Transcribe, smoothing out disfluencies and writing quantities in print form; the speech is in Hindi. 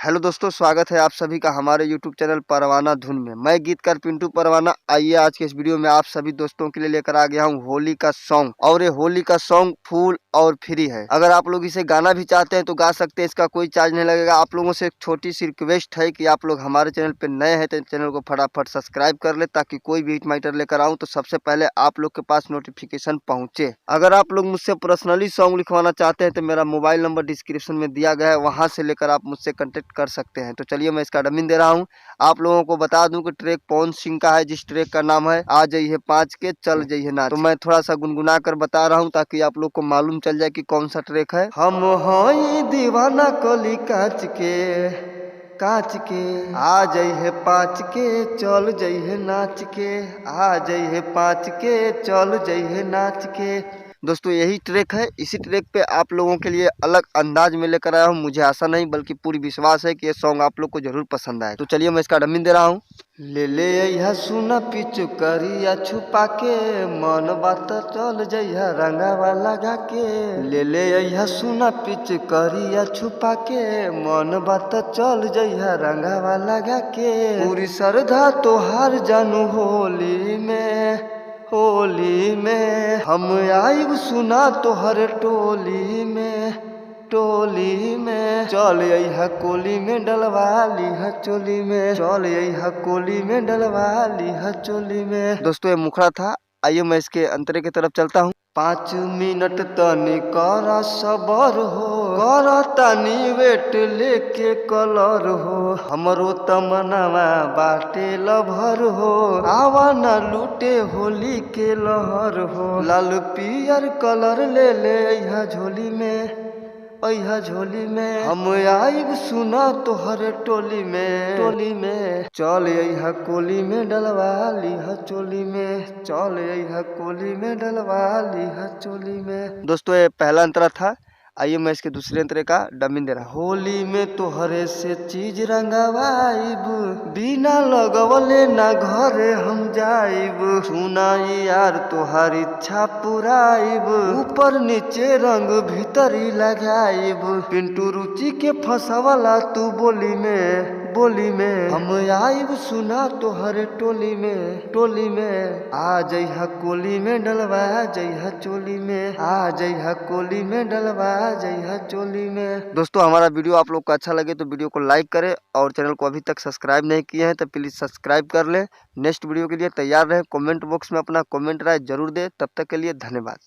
हेलो दोस्तों, स्वागत है आप सभी का हमारे यूट्यूब चैनल परवाना धुन में। मैं गीतकार पिंटू परवाना। आइए आज के इस वीडियो में आप सभी दोस्तों के लिए लेकर आ गया हूँ होली का सॉन्ग। और ये होली का सॉन्ग फुल और फ्री है। अगर आप लोग इसे गाना भी चाहते हैं तो गा सकते हैं, इसका कोई चार्ज नहीं लगेगा। आप लोगों से एक छोटी सी रिक्वेस्ट है कि आप लोग हमारे चैनल पर नए हैं तो चैनल को फटाफट सब्सक्राइब कर ले, ताकि कोई भी हिट मैटर लेकर आऊँ तो सबसे पहले आप लोग के पास नोटिफिकेशन पहुँचे। अगर आप लोग मुझसे पर्सनली सॉन्ग लिखवाना चाहते हैं तो मेरा मोबाइल नंबर डिस्क्रिप्शन में दिया गया है, वहाँ से लेकर आप मुझसे कॉन्टेक्ट कर सकते हैं। तो चलिए मैं इसका डमीन दे रहा हूँ। आप लोगों को बता दूं कि ट्रैक पवन सिंह का है, जिस ट्रैक का नाम है आ जाइए 5 के चल जाइए नाच। तो मैं थोड़ा सा गुनगुना कर बता रहा हूँ ताकि आप लोग को मालूम चल जाए कि कौन सा ट्रैक है। हम हई दीवाना कली काच के आ जाइए 5 के चल जाइए नाच के, आ जाइए 5 के चल जाइए नाच के। दोस्तों यही ट्रैक है। इसी ट्रैक पे आप लोगों के लिए अलग अंदाज में लेकर आया हूँ। मुझे आशा नहीं बल्कि पूरी विश्वास है कि ये सॉन्ग आप लोग को जरूर पसंद आए। तो चलिए मैं इसका डमीन दे रहा हूँ। ले ले अइहा सुना पिचु करिया छुपा के, मन बात चल जइहा रंगावा लगा के। ले ले अइहा सुना पिचु करिया छुपा के, मन बात चल जइहा रंगावा लगा के। पूरी श्रद्धा तोहार जानू होली में हम आइब सुना तोहर टोली में चल अइहा कोली में डलवा लीहा चोली में, चल अइहा कोली में डलवा लीहा चोली में। दोस्तों ये मुखड़ा था। आइए मैं इसके अंतरे की तरफ चलता हूँ। 5 मिनट तनी करा सबर हो, करा तनी वेट लेके कलर हो। हमरो तमन्नावा बाटे लभर हो, आवा न लूटे होली के लहर हो। लाल पियर कलर ले ले अइहा झोली में, अइहा झोली में। हम आइब सुना तोहर टोली में चल अइहा कोली में डलवा लीहा चोली में, चल अइहा कोली में डलवा लीहा चोली में। दोस्तों ये पहला अंतरा था। आइए मैं इसके दूसरे अंतरे का डमीन दे रहा हूँ। होली में तोहरे से चीज रंगवाइब, बिना लगवले ना घरे हम जाइब। सुनाई यार तोहार इच्छा पुराइब, ऊपर नीचे रंग भीतरी लगाइब। पिंटू रुचि के फंसावला तू बोली में हम आइब सुना तोहरे टोली में। आ जइहा कोली में डलवा जइहा चोली में, आ जइहा कोली में डलवा जइहा चोली में। दोस्तों हमारा वीडियो आप लोग को अच्छा लगे तो वीडियो को लाइक करें, और चैनल को अभी तक सब्सक्राइब नहीं किए हैं तो प्लीज सब्सक्राइब कर लें। नेक्स्ट वीडियो के लिए तैयार रहें। कमेंट बॉक्स में अपना कमेंट राय जरूर दें। तब तक के लिए धन्यवाद।